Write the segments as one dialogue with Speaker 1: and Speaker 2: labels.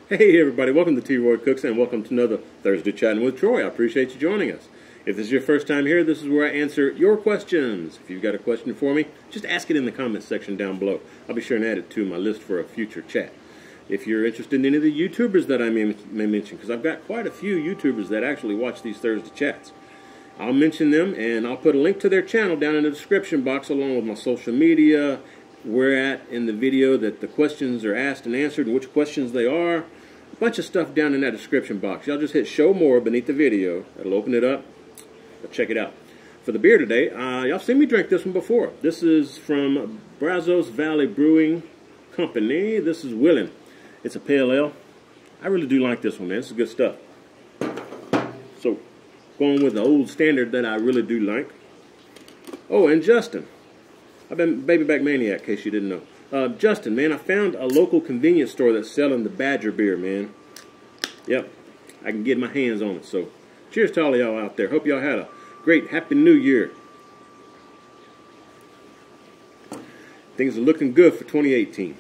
Speaker 1: Hey everybody, welcome to T-Roy Cooks and welcome to another Thursday Chatting with Troy. I appreciate you joining us. If this is your first time here, this is where I answer your questions. If you've got a question for me, just ask it in the comments section down below. I'll be sure and add it to my list for a future chat. If you're interested in any of the YouTubers that I may mention, because I've got quite a few YouTubers that actually watch these Thursday chats, I'll mention them and I'll put a link to their channel down in the description box along with my social media, where at in the video that the questions are asked and answered and which questions they are. A bunch of stuff down in that description box. Y'all just hit show more beneath the video. That'll open it up. Check it out. For the beer today, y'all seen me drink this one before. This is from Brazos Valley Brewing Company. This is Willin'. It's a pale ale. I really do like this one, man. This is good stuff. So, going with the old standard that I really do like. Oh, and Justin. I've been Baby Back Maniac, in case you didn't know. Justin, man, I found a local convenience store that's selling the Badger beer, man. Yep, I can get my hands on it. So, cheers to all of y'all out there. Hope y'all had a great Happy New Year. Things are looking good for 2018.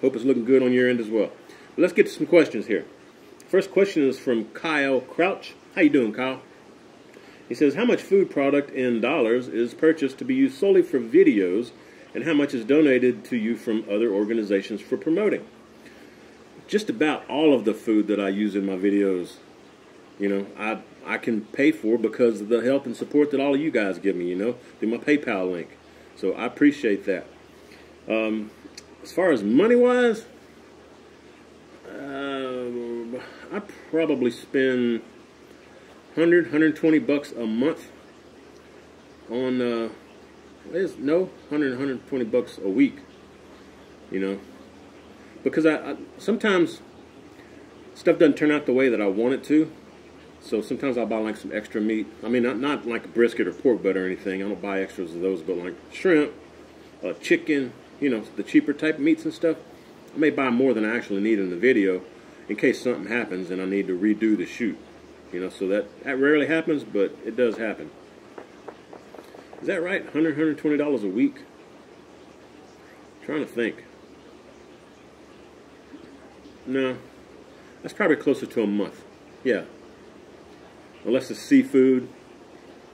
Speaker 1: Hope it's looking good on your end as well. But let's get to some questions here. First question is from Kyle Crouch. How you doing, Kyle? He says, how much food product in dollars is purchased to be used solely for videos, and how much is donated to you from other organizations for promoting? Just about all of the food that I use in my videos, you know, I can pay for because of the help and support that all of you guys give me, you know, through my PayPal link. So I appreciate that. As far as money-wise, I probably spend 120 bucks a month on, 120 bucks a week, you know, because I sometimes stuff doesn't turn out the way that I want it to, so sometimes I'll buy like some extra meat. I mean, not like a brisket or pork butt or anything. I don't buy extras of those, but like shrimp, chicken, you know, the cheaper type of meats and stuff. I may buy more than I actually need in the video in case something happens and I need to redo the shoot. You know, so that rarely happens, but it does happen. Is that right? $120 a week? I'm trying to think. No, that's probably closer to a month. Yeah. Unless it's seafood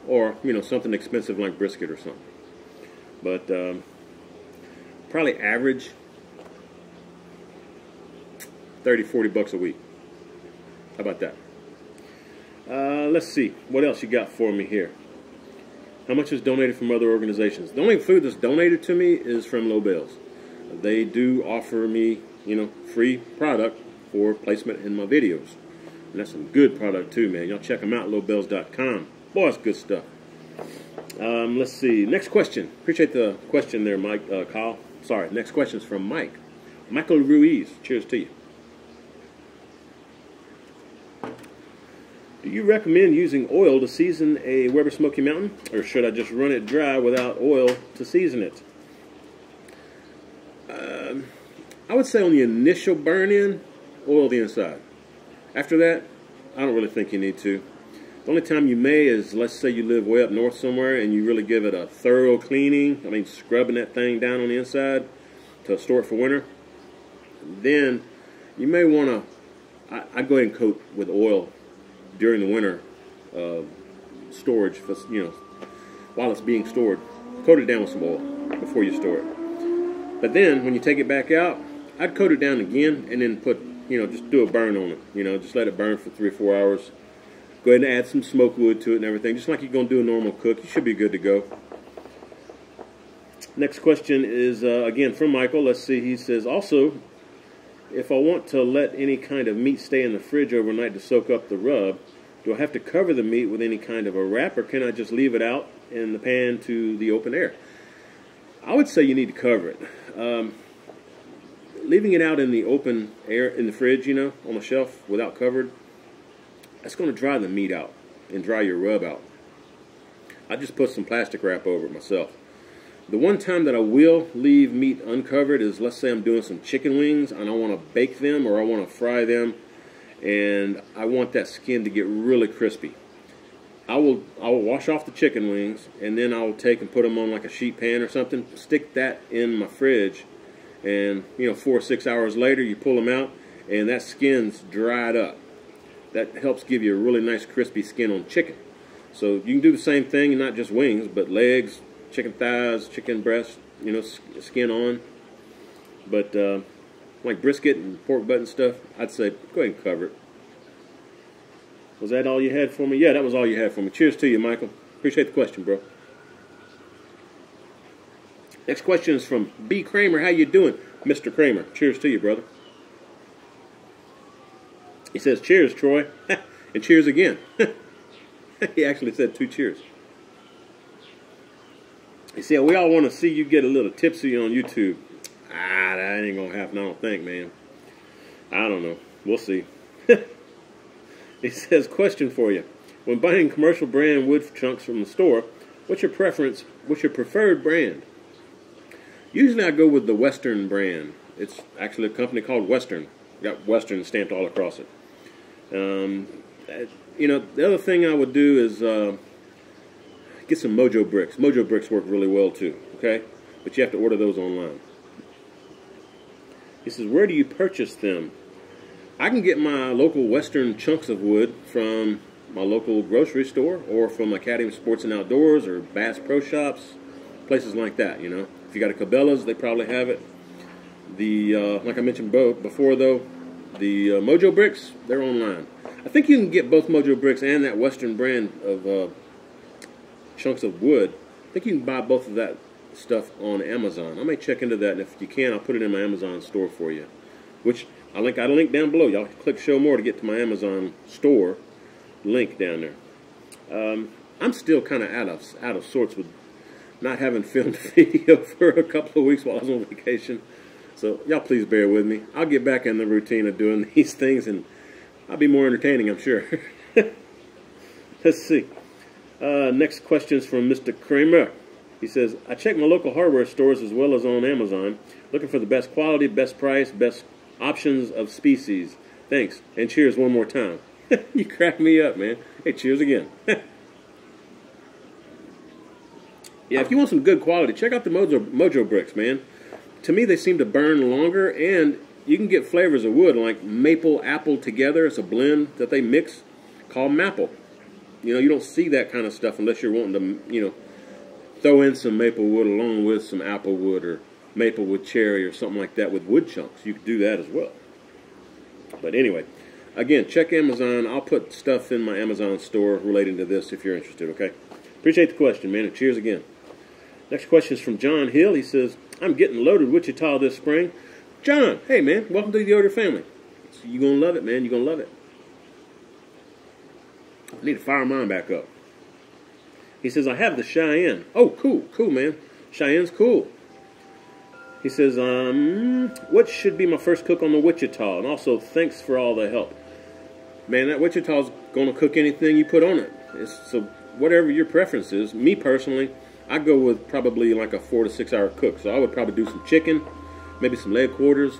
Speaker 1: or, you know, something expensive like brisket or something. But probably average 30, 40 bucks a week. How about that? Let's see. What else you got for me here? How much is donated from other organizations? The only food that's donated to me is from Lobels. They do offer me, you know, free product for placement in my videos. And that's some good product too, man. Y'all check them out, lobels.com. Boy, it's good stuff. Let's see. Next question. Appreciate the question there, Mike, Kyle. Sorry. Next question is from Mike. Michael Ruiz. Cheers to you. Do you recommend using oil to season a Weber Smoky Mountain, or should I just run it dry without oil to season it? I would say on the initial burn-in, oil the inside. After that, I don't really think you need to. The only time you may is, let's say you live way up north somewhere and you really give it a thorough cleaning, I mean scrubbing that thing down on the inside to store it for winter. Then you may want to, I'd go ahead and coat with oil during the winter storage, for, you know, while it's being stored. Coat it down with some oil before you store it. But then, when you take it back out, I'd coat it down again and then put, you know, just do a burn on it. You know, just let it burn for 3 or 4 hours. Go ahead and add some smoke wood to it and everything, just like you're going to do a normal cook. You should be good to go. Next question is, again, from Michael. Let's see, he says, also, if I want to let any kind of meat stay in the fridge overnight to soak up the rub, do I have to cover the meat with any kind of a wrap, or can I just leave it out in the pan to the open air? I would say you need to cover it. Leaving it out in the open air, in the fridge, you know, on the shelf without covered, that's going to dry the meat out and dry your rub out. I just put some plastic wrap over it myself. The one time that I will leave meat uncovered is, let's say I'm doing some chicken wings and I want to bake them or I want to fry them and I want that skin to get really crispy. I will wash off the chicken wings and then I will take and put them on like a sheet pan or something, stick that in my fridge, and 4 or 6 hours later you pull them out and that skin's dried up. That helps give you a really nice crispy skin on chicken. So you can do the same thing, not just wings, but legs, chicken thighs, chicken breasts, you know, skin on. But like brisket and pork butt and stuff, I'd say go ahead and cover it. Was that all you had for me? Yeah, that was all you had for me. Cheers to you, Michael. Appreciate the question, bro. Next question is from B. Kramer. How you doing, Mr. Kramer? Cheers to you, brother. He says, cheers, Troy. And cheers again. He actually said 2 cheers. He said, we all want to see you get a little tipsy on YouTube. That ain't going to happen, I don't think, man. I don't know. We'll see. He says, question for you. When buying commercial brand wood chunks from the store, what's your preference? What's your preferred brand? Usually I go with the Western brand. It's actually a company called Western. Got Western stamped all across it. You know, the other thing I would do is get some Mojo bricks. Mojo bricks work really well too, okay? But you have to order those online. He says, where do you purchase them? I can get my local Western chunks of wood from my local grocery store or from Academy Sports and Outdoors or Bass Pro Shops, places like that, you know. If you got a Cabela's, they probably have it. Like I mentioned before, though, the Mojo bricks, they're online. I think you can get both Mojo bricks and that Western brand of chunks of wood. I think you can buy both of that stuff on Amazon. I may check into that, and if you can, I'll put it in my Amazon store for you. Which I got a link down below. Y'all click Show More to get to my Amazon store link down there. I'm still kind of out of sorts with not having filmed a video for a couple of weeks while I was on vacation. So y'all please bear with me. I'll get back in the routine of doing these things, and I'll be more entertaining, I'm sure. Let's see. Next question is from Mr. Kramer. He says, I check my local hardware stores as well as on Amazon, looking for the best quality, best price, best options of species. Thanks, and cheers one more time. You crack me up, man. Hey, cheers again. Yeah, if you want some good quality, check out the Mojo bricks, man. To me, they seem to burn longer, and you can get flavors of wood like maple apple together. It's a blend that they mix called maple. You know, you don't see that kind of stuff unless you're wanting to, you know, throw in some maple wood along with some apple wood or maple with cherry or something like that with wood chunks. You could do that as well. But anyway, again, check Amazon. I'll put stuff in my Amazon store relating to this if you're interested, okay? Appreciate the question, man, and cheers again. Next question is from John Hill. He says, I'm getting loaded Wichita this spring. John, hey, man, welcome to the Yoder family. So you're going to love it, man. You're going to love it. I need to fire mine back up. He says, I have the Cheyenne. Oh, cool, man. Cheyenne's cool. He says, what should be my first cook on the Wichita? And also, thanks for all the help. Man, that Wichita's going to cook anything you put on it. So whatever your preference is, me personally, I go with probably like a 4 to 6 hour cook. So I would probably do some chicken, maybe some leg quarters,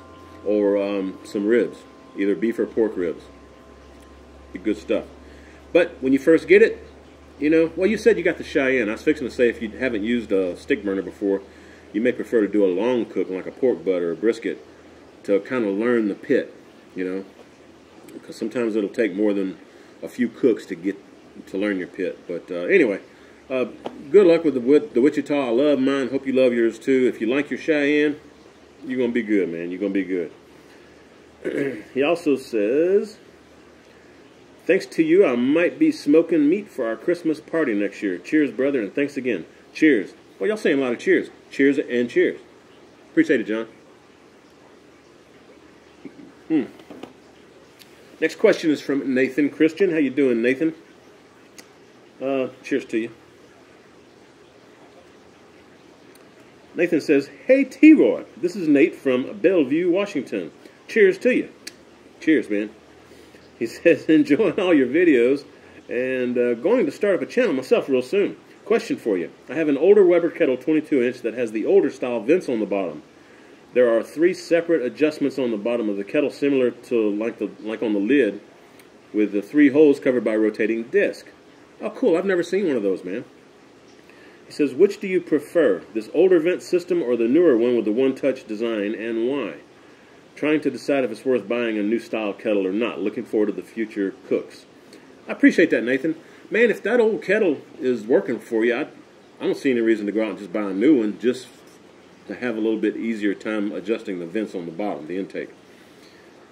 Speaker 1: or some ribs, either beef or pork ribs. Be good stuff. But when you first get it, you know, well, you said you got the Cheyenne. I was fixing to say if you haven't used a stick burner before, you may prefer to do a long cook like a pork butt or a brisket to kind of learn the pit, you know, because sometimes it'll take more than a few cooks to learn your pit. But anyway, good luck with the Wichita. I love mine. Hope you love yours too. If you like your Cheyenne, you're going to be good, man. You're going to be good. He also says, thanks to you, I might be smoking meat for our Christmas party next year. Cheers, brother, and thanks again. Cheers. Well, y'all saying a lot of cheers. Cheers and cheers. Appreciate it, John. Next question is from Nathan Christian. How you doing, Nathan? Cheers to you. Nathan says, hey, T-Roy. This is Nate from Bellevue, Washington. Cheers to you. Cheers, man. He says, enjoying all your videos and going to start up a channel myself real soon. Question for you. I have an older Weber Kettle 22-inch that has the older style vents on the bottom. There are 3 separate adjustments on the bottom of the kettle similar to like on the lid with the 3 holes covered by a rotating disc. Oh, cool. I've never seen one of those, man. He says, which do you prefer, this older vent system or the newer one with the one-touch design, and why? Trying to decide if it's worth buying a new style kettle or not. Looking forward to the future cooks. I appreciate that, Nathan. Man, if that old kettle is working for you, I don't see any reason to go out and just buy a new one just to have a little bit easier time adjusting the vents on the bottom, the intake.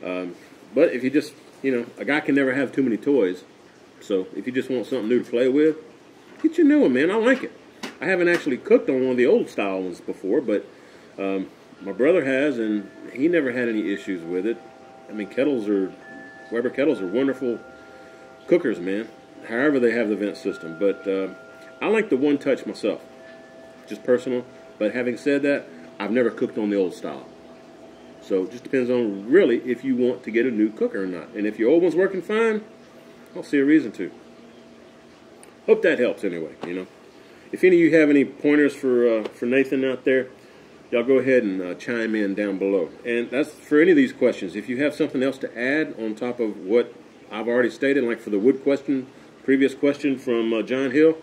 Speaker 1: But if you just, a guy can never have too many toys. So if you just want something new to play with, get your new one, man. I like it. I haven't actually cooked on one of the old style ones before, but my brother has, and he never had any issues with it. I mean, Weber kettles are wonderful cookers, man. However they have the vent system. But I like the one touch myself, just personal. But having said that, I've never cooked on the old style. So it just depends on really if you want to get a new cooker or not. And if your old one's working fine, I don't see a reason to. Hope that helps anyway, If any of you have any pointers for Nathan out there, y'all go ahead and chime in down below. And that's for any of these questions. If you have something else to add on top of what I've already stated, like for the wood question, previous question from John Hill,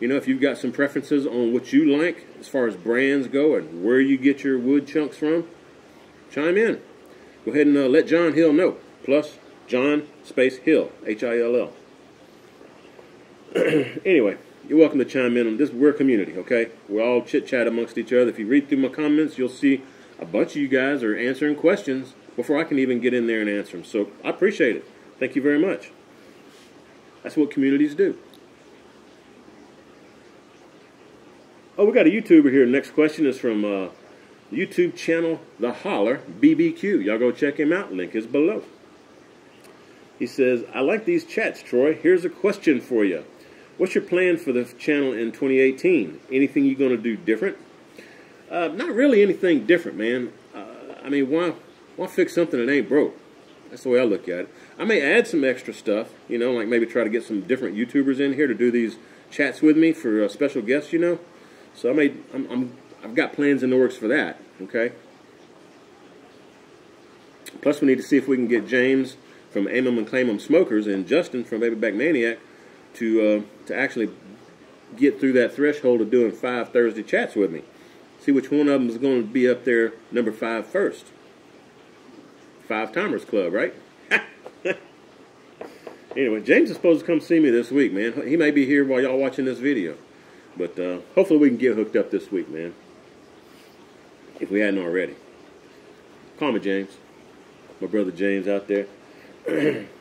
Speaker 1: if you've got some preferences on what you like as far as brands go and where you get your wood chunks from, chime in. Go ahead and let John Hill know. Plus John space Hill, Hill. Anyway, you're welcome to chime in on this. We're a community, okay? We all chit-chat amongst each other. If you read through my comments, you'll see a bunch of you guys are answering questions before I can even get in there and answer them. So I appreciate it. Thank you very much. That's what communities do. Oh, we got a YouTuber here. Next question is from the YouTube channel The Holler BBQ. Y'all go check him out. Link is below. He says, I like these chats, Troy. Here's a question for you. What's your plan for the channel in 2018? Anything you're going to do different? Not really anything different, man. I mean, why fix something that ain't broke? That's the way I look at it. I may add some extra stuff, like maybe try to get some different YouTubers in here to do these chats with me for special guests, So I've got plans in the works for that, okay? Plus, we need to see if we can get James from Aim 'em and Claim 'em Smokers and Justin from Baby Back Maniac to actually get through that threshold of doing 5 Thursday chats with me. See which one of them is going to be up there, number 5 first. 5 Timers Club, right? Anyway, James is supposed to come see me this week, man. He may be here while y'all watching this video. But hopefully we can get hooked up this week, man. If we hadn't already. Call me, James. My brother James out there.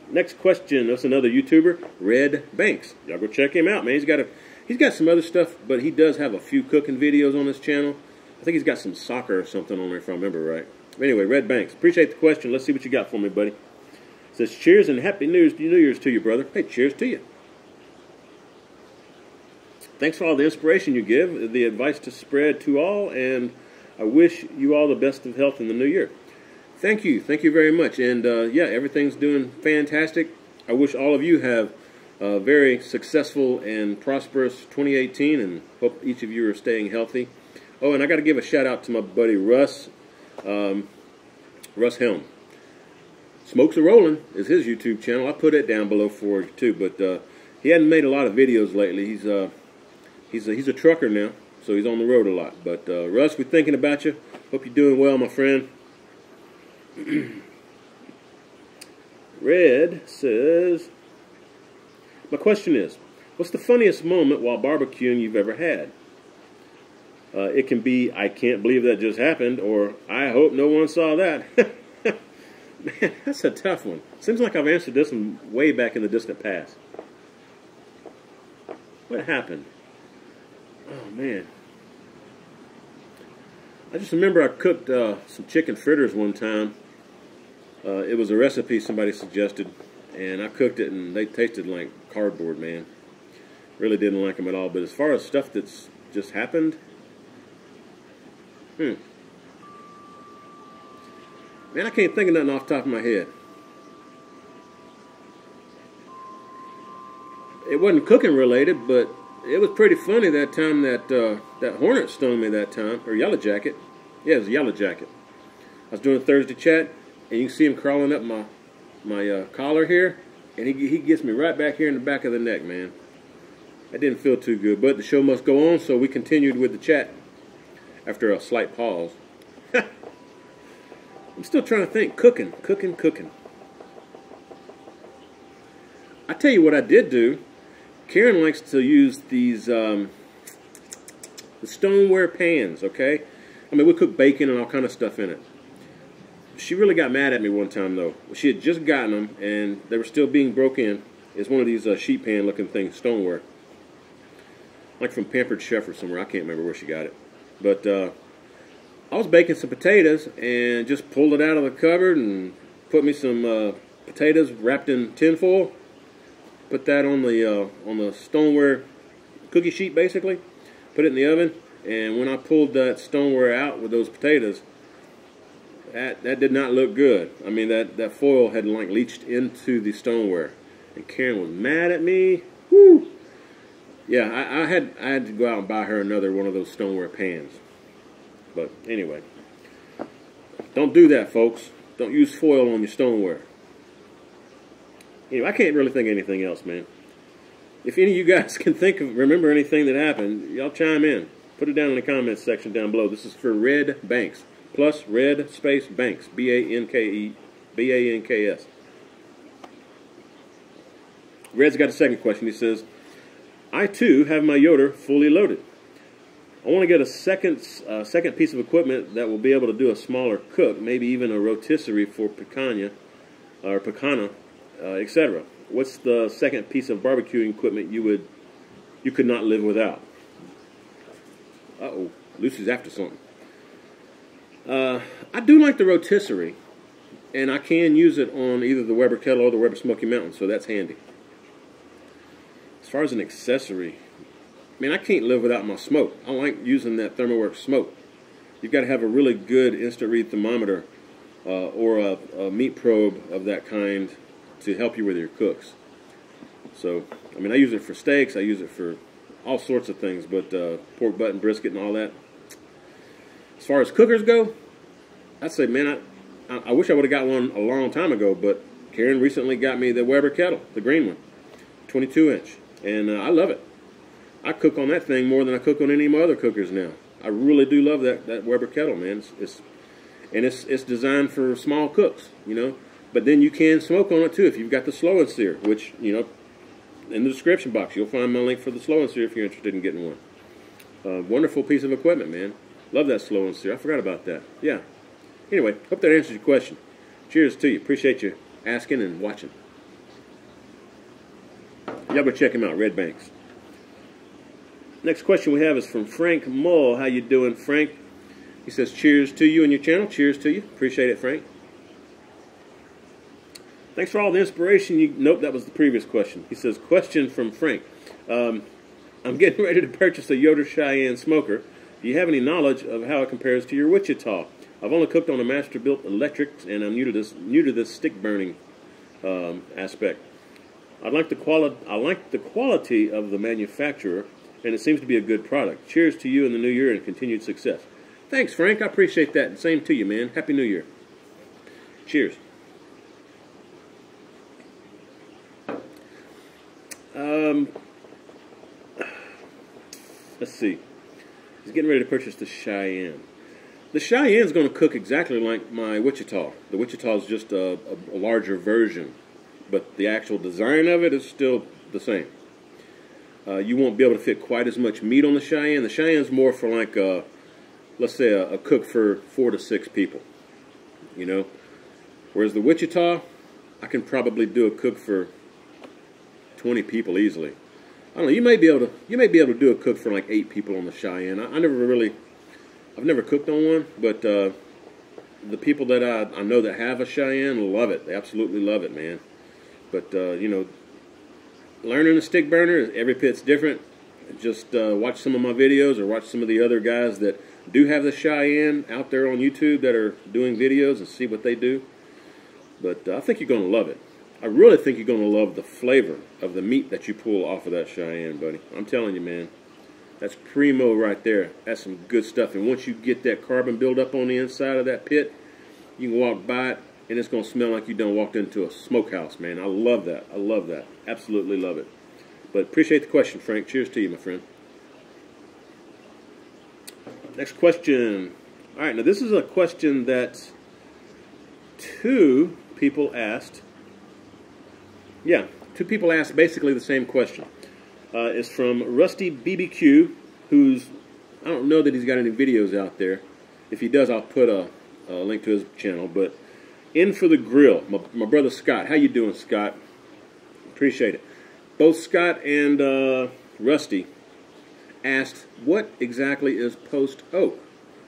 Speaker 1: Next question. That's another YouTuber, Red Banks. Y'all go check him out, man. He's got some other stuff, but he does have a few cooking videos on his channel. I think he's got some soccer or something on there, if I remember right. Anyway, Red Banks. Appreciate the question. Let's see what you got for me, buddy. It says, cheers and happy New Year's to you, brother. Hey, cheers to you. Thanks for all the inspiration you give, the advice to spread to all, and I wish you all the best of health in the new year. Thank you. Thank you very much. And, yeah, everything's doing fantastic. I wish all of you have a very successful and prosperous 2018, and hope each of you are staying healthy. Oh, and I got to give a shout-out to my buddy Russ Helm. Smokes Are Rolling is his YouTube channel. I put it down below for you, too, but he hadn't made a lot of videos lately. He's a trucker now, so he's on the road a lot. But, Russ, we're thinking about you. Hope you're doing well, my friend. Red says, my question is, what's the funniest moment while barbecuing you've ever had? It can be, I can't believe that just happened, or I hope no one saw that. Man, that's a tough one. Seems like I've answered this one way back in the distant past. What happened? Oh, man. I just remember I cooked some chicken fritters one time. It was a recipe somebody suggested, and I cooked it, and they tasted like cardboard, man. Really didn't like them at all. But as far as stuff that's just happened, man, I can't think of nothing off the top of my head. It wasn't cooking related, but it was pretty funny that time that that hornet stung me that time, or yellow jacket. Yeah, it was a yellow jacket. I was doing a Thursday chat, and you can see him crawling up my collar here, and he gets me right back here in the back of the neck, man. That didn't feel too good, but the show must go on, so we continued with the chat after a slight pause. I'm still trying to think. Cooking. I tell you what I did do. Karen likes to use these the stoneware pans, okay? I mean, we cook bacon and all kind of stuff in it. She really got mad at me one time, though. She had just gotten them, and they were still being broke in. It's one of these sheet pan looking things, stoneware. Like from Pampered Chef or somewhere. I can't remember where she got it. But I was baking some potatoes and just pulled it out of the cupboard and put me some potatoes wrapped in tinfoil. Put that on the stoneware cookie sheet, basically. Put it in the oven, and when I pulled that stoneware out with those potatoes, that did not look good. I mean, that foil had like leached into the stoneware, and Karen was mad at me. Woo! Yeah, I had to go out and buy her another one of those stoneware pans. But anyway, don't do that, folks. Don't use foil on your stoneware. Anyway, I can't really think of anything else, man. If any of you guys can remember anything that happened, y'all chime in. Put it down in the comments section down below. This is for Red Banks. Plus Red space Banks. B-A-N-K-S. Red's got a second question. He says, I too have my Yoder fully loaded. I want to get a second piece of equipment that will be able to do a smaller cook, maybe even a rotisserie for picanha, etc. What's the second piece of barbecuing equipment you could not live without? Uh-oh, Lucy's after something. I do like the rotisserie, and I can use it on either the Weber Kettle or the Weber Smoky Mountain, so that's handy. As far as an accessory, man, I can't live without my smoke. I like using that ThermoWorks smoke. You've got to have a really good instant read thermometer or a meat probe of that kind to help you with your cooks. So, I mean, I use it for steaks, I use it for all sorts of things, but pork butt and brisket and all that. As far as cookers go, I'd say, man, I wish I would have got one a long time ago, but Karen recently got me the Weber Kettle, the green one, 22-inch, and I love it. I cook on that thing more than I cook on any of my other cookers now. I really do love that Weber Kettle, man. It's designed for small cooks, you know. But then you can smoke on it too if you've got the slow and sear, which, you know, in the description box you'll find my link for the slow and sear if you're interested in getting one. Wonderful piece of equipment, man. Love that slow and sear. I forgot about that. Yeah. Anyway, hope that answers your question. Cheers to you. Appreciate you asking and watching. Y'all go check him out, Red Banks. Next question we have is from Frank Mull. How you doing, Frank? He says, cheers to you and your channel. Cheers to you. Appreciate it, Frank. Thanks for all the inspiration. Nope, that was the previous question. He says, question from Frank. I'm getting ready to purchase a Yoder Cheyenne smoker. Do you have any knowledge of how it compares to your Wichita? I've only cooked on a master-built electric, and I'm new to this stick burning aspect. I like the quality of the manufacturer, and it seems to be a good product. Cheers to you in the new year and continued success. Thanks, Frank. I appreciate that. And same to you, man. Happy New Year. Cheers. Let's see. He's getting ready to purchase the Cheyenne. The Cheyenne's going to cook exactly like my Wichita. The Wichita is just a larger version, but the actual design of it is still the same. You won't be able to fit quite as much meat on the Cheyenne. The Cheyenne's more for like, let's say, a cook for 4 to 6 people, you know. Whereas the Wichita, I can probably do a cook for 20 people easily. I don't know. You may be able to do a cook for like 8 people on the Cheyenne. I've never cooked on one, but the people that I know that have a Cheyenne love it. They absolutely love it, man. But you know, learning a stick burner, every pit's different. Just watch some of my videos or watch some of the other guys that do have the Cheyenne out there on YouTube that are doing videos and see what they do. But I think you're going to love it. I really think you're going to love the flavor of the meat that you pull off of that Cheyenne, buddy. I'm telling you, man. That's primo right there. That's some good stuff. And once you get that carbon buildup on the inside of that pit, you can walk by it, and it's going to smell like you done walked into a smokehouse, man. I love that. I love that. Absolutely love it. But appreciate the question, Frank. Cheers to you, my friend. Next question. All right, now this is a question that two people asked basically the same question. It's from Rusty BBQ, who's, I don't know that he's got any videos out there. If he does, I'll put a link to his channel. But In for the Grill, my brother Scott. How you doing, Scott? Appreciate it. Both Scott and Rusty asked, what exactly is post oak?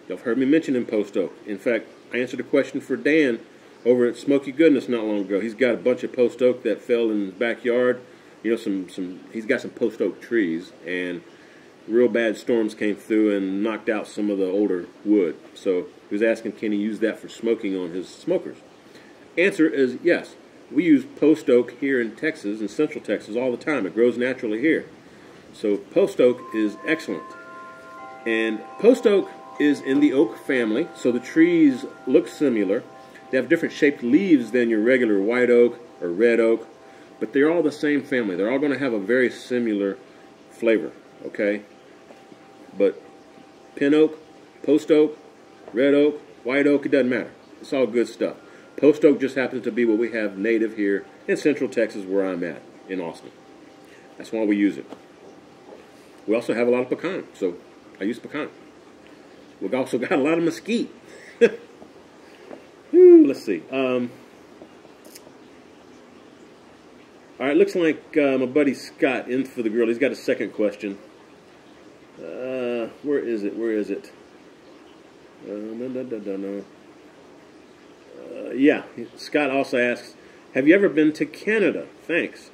Speaker 1: You've heard me mention post oak. In fact, I answered a question for Dan over at Smoky Goodness not long ago. He's got a bunch of post oak that fell in his backyard. You know, he's got some post oak trees, and real bad storms came through and knocked out some of the older wood. So he was asking, can he use that for smoking on his smokers? Answer is yes. We use post oak here in Texas, in Central Texas, all the time. It grows naturally here. So post oak is excellent. And post oak is in the oak family, so the trees look similar. They have different shaped leaves than your regular white oak or red oak, but they're all the same family. They're all going to have a very similar flavor, okay? But pin oak, post oak, red oak, white oak, it doesn't matter. It's all good stuff. Post oak just happens to be what we have native here in Central Texas where I'm at, in Austin. That's why we use it. We also have a lot of pecan, so I use pecan. We've also got a lot of mesquite. Let's see. All right, looks like my buddy Scott in for the grill. He's got a second question. Where is it? Where is it? Yeah, Scott also asks, have you ever been to Canada? Thanks.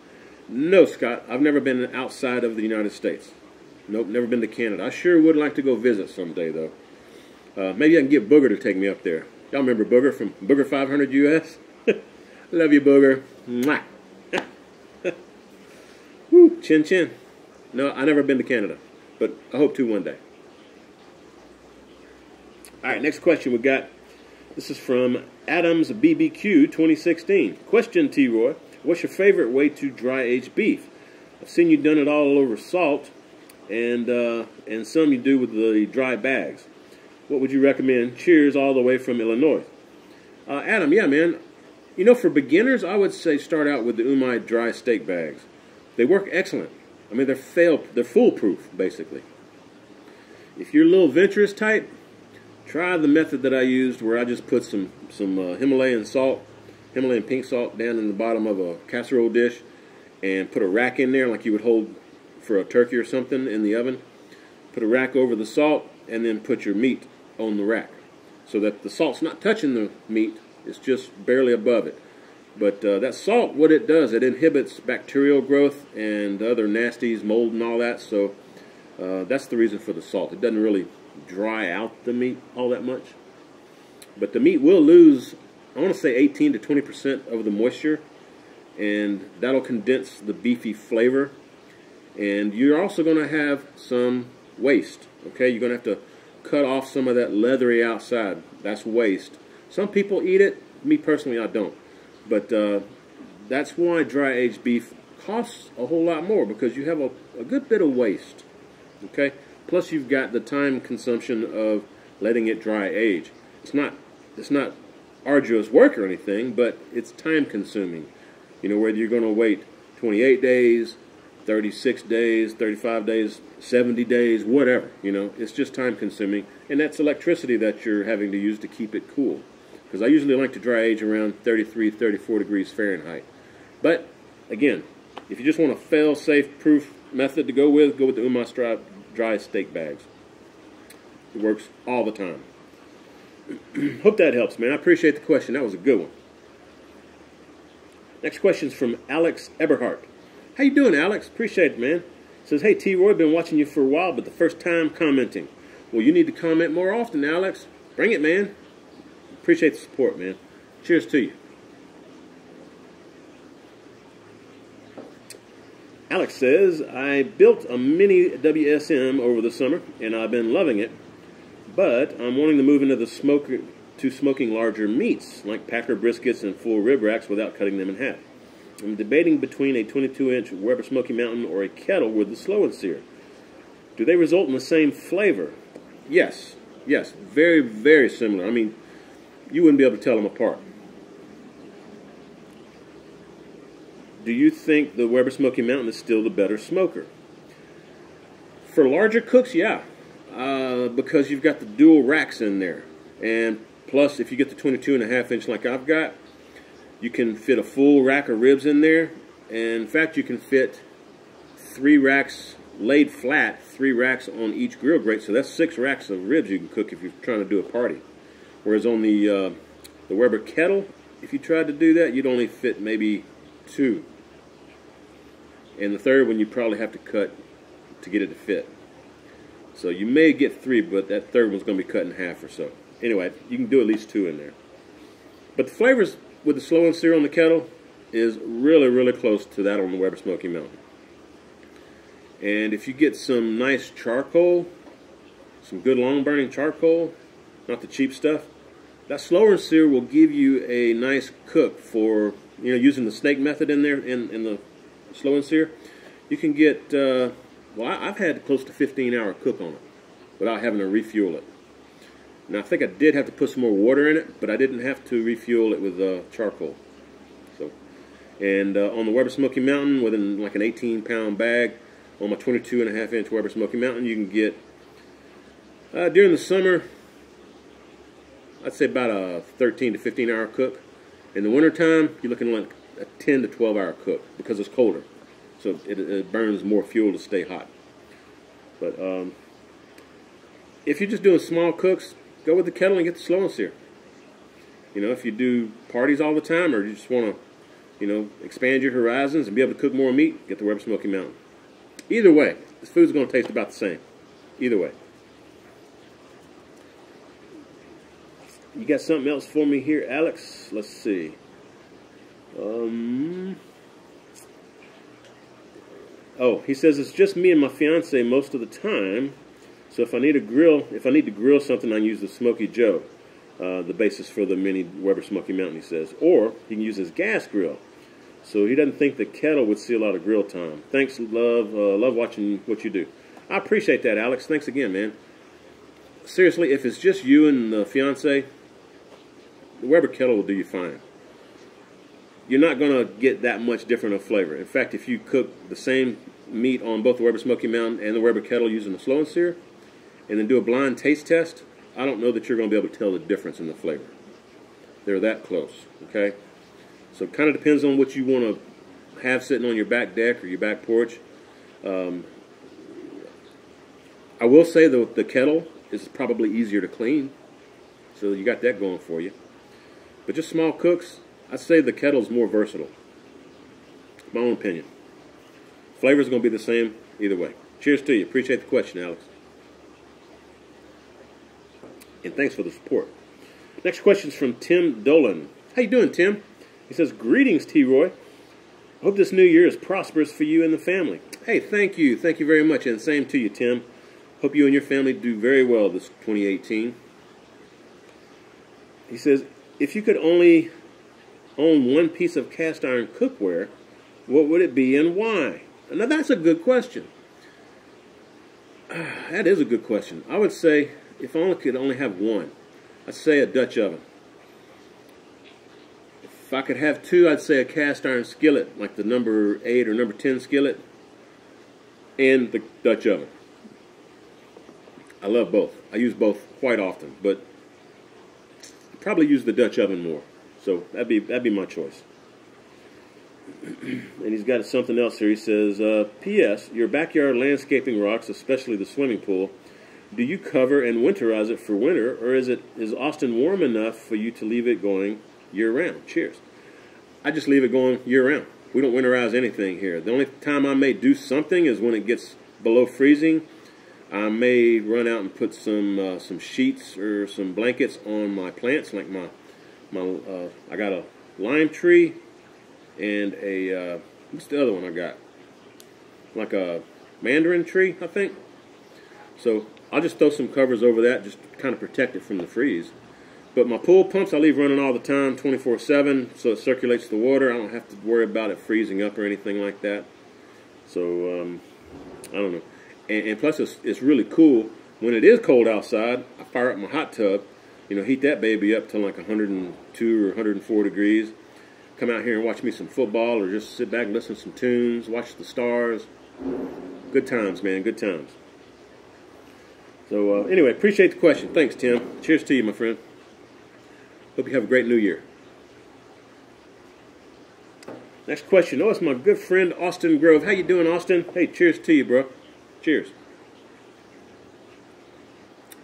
Speaker 1: No, Scott, I've never been outside of the United States. Nope, never been to Canada. I sure would like to go visit someday, though. Maybe I can get Booger to take me up there. Y'all remember Booger from Booger 500 US? Love you, Booger. Mwah. Woo, chin chin. No, I've never been to Canada, but I hope to one day. All right, next question we got. This is from Adams BBQ 2016. Question, T-Roy. What's your favorite way to dry age beef? I've seen you done it all over salt, and some you do with the dry bags. What would you recommend? Cheers, all the way from Illinois. Adam, yeah, man. You know, for beginners, I would say start out with the Umai dry steak bags. They work excellent. I mean, they're foolproof, basically. If you're a little venturous type, try the method that I used where I just put some Himalayan salt, Himalayan pink salt, down in the bottom of a casserole dish and put a rack in there like you would hold for a turkey or something in the oven. Put a rack over the salt and then put your meat on the rack so that the salt's not touching the meat, it's just barely above it. But that salt, what it does, it inhibits bacterial growth and other nasties, mold and all that, so that's the reason for the salt. It doesn't really dry out the meat all that much. But the meat will lose, I want to say 18 to 20% of the moisture, and that'll condense the beefy flavor. And you're also going to have some waste, okay? You're going to have to cut off some of that leathery outside. That's waste. Some people eat it. Me personally, I don't. But that's why dry-aged beef costs a whole lot more, because you have a good bit of waste, okay? Plus, you've got the time consumption of letting it dry age. It's not arduous work or anything, but it's time consuming. You know, whether you're going to wait 28 days, 36 days, 35 days, 70 days, whatever, you know, it's just time consuming. And that's electricity that you're having to use to keep it cool. Because I usually like to dry age around 33, 34 degrees Fahrenheit. But, again, if you just want a fail-safe proof method to go with the Umai dry steak bags. It works all the time. Hope that helps, man. I appreciate the question. That was a good one. Next question is from Alex Eberhardt. How you doing, Alex? Appreciate it, man. Says, hey, T-Roy, been watching you for a while, but the first time commenting. Well, you need to comment more often, Alex. Bring it, man. Appreciate the support, man. Cheers to you. Alex says, I built a mini WSM over the summer, and I've been loving it, but I'm wanting to move into the smoking larger meats, like Packer briskets and full rib racks, without cutting them in half. I'm debating between a 22-inch Weber Smoky Mountain or a kettle with the slow and sear. Do they result in the same flavor? Yes. Yes. Very, very similar. I mean, you wouldn't be able to tell them apart. do you think the Weber Smoky Mountain is still the better smoker? For larger cooks, yeah, because you've got the dual racks in there, and plus if you get the 22.5 inch like I've got, you can fit a full rack of ribs in there, and in fact you can fit 3 racks laid flat, 3 racks on each grill grate, so that's 6 racks of ribs you can cook if you're trying to do a party. Whereas on the Weber Kettle, if you tried to do that, you'd only fit maybe 2. And the third one you probably have to cut to get it to fit. So you may get 3, but that third one's going to be cut in half or so. Anyway, you can do at least 2 in there. But the flavors with the slow and sear on the kettle is really, really close to that on the Weber Smoky Mountain. And if you get some nice charcoal, some good long burning charcoal, not the cheap stuff, that slower and sear will give you a nice cook for, you know, using the snake method in there in the slow and sear. You can get, well, I've had close to 15-hour cook on it without having to refuel it. Now I think I did have to put some more water in it, but I didn't have to refuel it with charcoal. So, and on the Weber Smoky Mountain, within like an 18-pound bag, on my 22.5 inch Weber Smoky Mountain, you can get, during the summer, I'd say about a 13 to 15-hour cook. In the wintertime, you're looking like a 10 to 12-hour cook because it's colder. So it burns more fuel to stay hot. But if you're just doing small cooks, go with the kettle and get the slow and sear. You know, if you do parties all the time, or you just want to, you know, expand your horizons and be able to cook more meat, get the Weber Smoky Mountain. Either way, this food's going to taste about the same. Either way. You got something else for me here, Alex? Let's see. Oh, he says it's just me and my fiance most of the time. So if I need to grill something, I use the Smoky Joe, the basis for the mini Weber Smoky Mountain, he says. Or he can use his gas grill. So he doesn't think the kettle would see a lot of grill time. Thanks, love. Love watching what you do. I appreciate that, Alex. Thanks again, man. Seriously, if it's just you and the fiance, the Weber Kettle will do you fine. You're not going to get that much different of flavor. In fact, if you cook the same meat on both the Weber Smoky Mountain and the Weber Kettle using the slow and sear, and then do a blind taste test, I don't know that you're going to be able to tell the difference in the flavor. They're that close, okay? So it kind of depends on what you want to have sitting on your back deck or your back porch. I will say the kettle is probably easier to clean, so you got that going for you. But just small cooks, I'd say the kettle's more versatile. My own opinion. Flavor's going to be the same either way. Cheers to you. Appreciate the question, Alex. And thanks for the support. Next question's from Tim Dolan. How you doing, Tim? He says, greetings, T-Roy. Hope this new year is prosperous for you and the family. Hey, thank you. Thank you very much. And same to you, Tim. Hope you and your family do very well this 2018. He says, if you could only own one piece of cast iron cookware, what would it be and why? Now, that's a good question. That is a good question. I would say, if I could only have one, I'd say a Dutch oven. If I could have two, I'd say a cast iron skillet, like the number 8 or number 10 skillet, and the Dutch oven. I love both. I use both quite often, but I probably use the Dutch oven more. So that'd be my choice. And he's got something else here. He says, P.S. Your backyard landscaping rocks, especially the swimming pool, do you cover and winterize it for winter, or is Austin warm enough for you to leave it going year-round? Cheers. I just leave it going year-round. We don't winterize anything here. The only time I may do something is when it gets below freezing. I may run out and put some sheets or some blankets on my plants, like I got a lime tree and a what's the other one I got? Like a mandarin tree, I think. So I'll just throw some covers over that, just to kind of protect it from the freeze. But my pool pumps I leave running all the time, 24/7, so it circulates the water. I don't have to worry about it freezing up or anything like that. So I don't know. And plus it's really cool. When it is cold outside, I fire up my hot tub, heat that baby up to like 102 or 104 degrees. come out here and watch me some football, or just sit back and listen to some tunes, watch the stars. Good times, man, good times. So anyway, appreciate the question. Thanks, Tim. Cheers to you, my friend. Hope you have a great new year. Next question. Oh, it's my good friend Austin Grove. How you doing, Austin? Hey, cheers to you, bro. Cheers.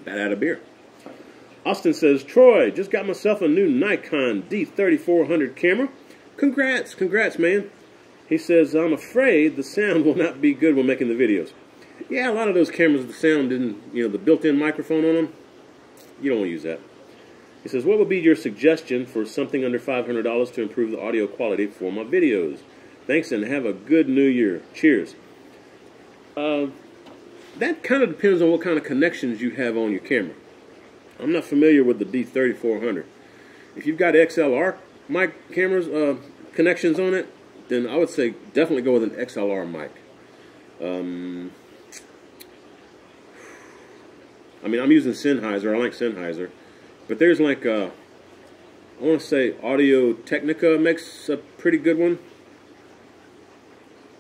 Speaker 1: About out of beer. Austin says, Troy, just got myself a new Nikon D3400 camera. Congrats, man. He says, I'm afraid the sound will not be good when making the videos. Yeah, a lot of those cameras, the sound didn't, the built-in microphone on them, you don't want to use that. He says, what would be your suggestion for something under $500 to improve the audio quality for my videos? Thanks, and have a good new year. Cheers. That kind of depends on what kind of connections you have on your camera. I'm not familiar with the D3400. If you've got XLR mic cameras connections on it, then I would say definitely go with an XLR mic. I mean, I'm using Sennheiser. I like Sennheiser. But there's like, I want to say Audio Technica makes a pretty good one.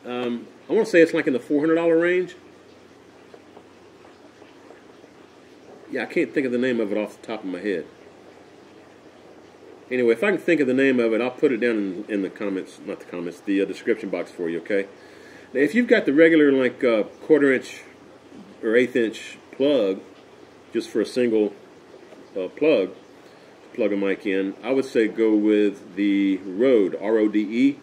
Speaker 1: I want to say it's like in the $400 range. Yeah, I can't think of the name of it off the top of my head. Anyway, if I can think of the name of it, I'll put it down in the comments, not the comments, the description box for you, okay? Now, if you've got the regular, like, 1/4 inch or 1/8 inch plug, just for a single plug, to plug a mic in, I would say go with the Rode, R-O-D-E,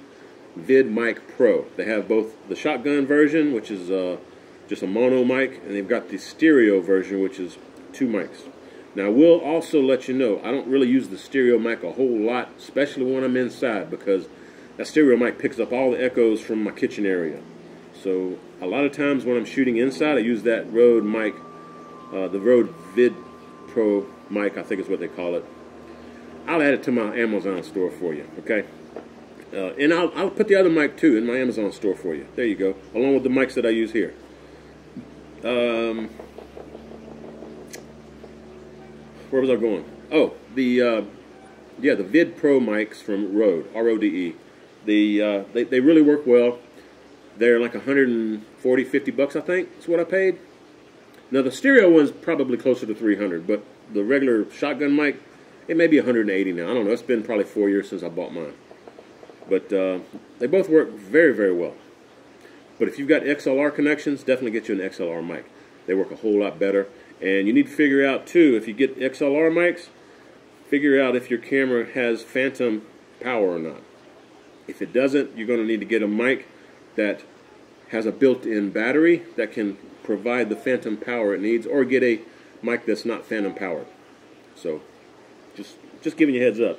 Speaker 1: VidMic Pro. They have both the shotgun version, which is just a mono mic, and they've got the stereo version, which is 2 mics. Now, I will also let you know, I don't really use the stereo mic a whole lot, especially when I'm inside, because that stereo mic picks up all the echoes from my kitchen area. So, a lot of times when I'm shooting inside, I use that Rode mic, the Rode Vid Pro mic, I think is what they call it. I'll add it to my Amazon store for you, okay? And I'll put the other mic, too, in my Amazon store for you. There you go, along with the mics that I use here. Where was I going? Oh, the Vid Pro mics from Rode, R-O-D-E. They really work well. They're like $140, $50, I think. That's what I paid. Now the stereo one's probably closer to $300, but the regular shotgun mic, it may be $180 now. I don't know. It's been probably 4 years since I bought mine. But they both work very, very well. But if you've got XLR connections, definitely get you an XLR mic. They work a whole lot better. And you need to figure out, too, if you get XLR mics, figure out if your camera has phantom power or not. If it doesn't, you're going to need to get a mic that has a built-in battery that can provide the phantom power it needs, or get a mic that's not phantom powered. So, just giving you a heads up.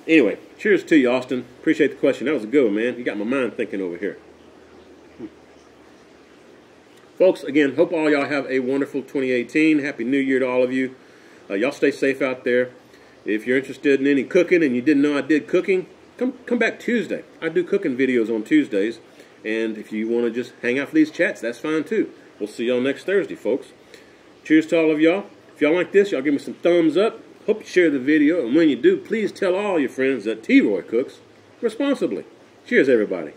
Speaker 1: Anyway, cheers to you, Austin. Appreciate the question. That was a good one, man. You got my mind thinking over here. Folks, again, hope all y'all have a wonderful 2018. Happy New Year to all of you. Y'all stay safe out there. If you're interested in any cooking and you didn't know I did cooking, come back Tuesday. I do cooking videos on Tuesdays. And if you want to just hang out for these chats, that's fine too. We'll see y'all next Thursday, folks. Cheers to all of y'all. If y'all like this, y'all give me some thumbs up. Hope you share the video. And when you do, please tell all your friends that T-Roy cooks responsibly. Cheers, everybody.